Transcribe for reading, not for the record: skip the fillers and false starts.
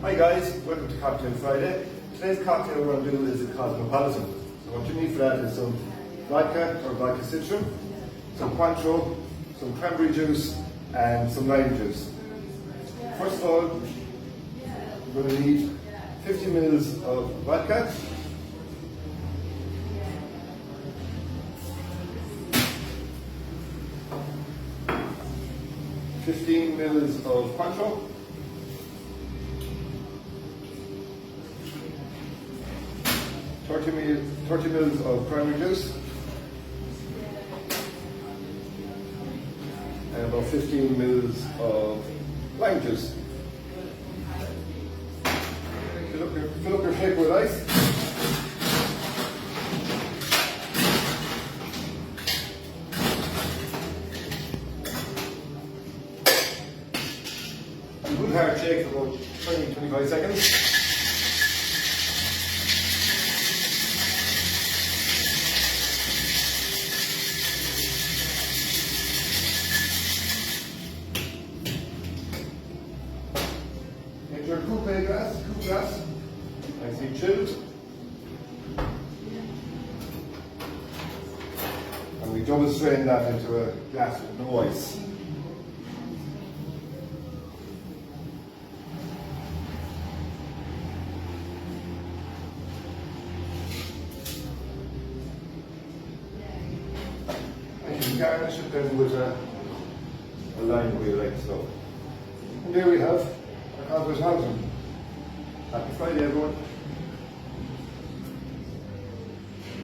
Hi guys, welcome to Cocktail Friday. Today's cocktail we're going to do is a Cosmopolitan. So what you need for that is some vodka or vodka citron, some Cointreau, some cranberry juice and some lime juice. First of all, we're going to need 50 ml of vodka, 15 ml of Cointreau, 30 ml of cranberry juice, and about 15 ml of lime juice. Fill up your shaker with ice. A good hard shake for about 20-25 seconds. Get your coupe glass, nicely chilled. And we double strain that into a glass with no ice. And you can garnish it then with a lime wheel like so. And there we have our Cosmopolitan. Happy Friday, everyone.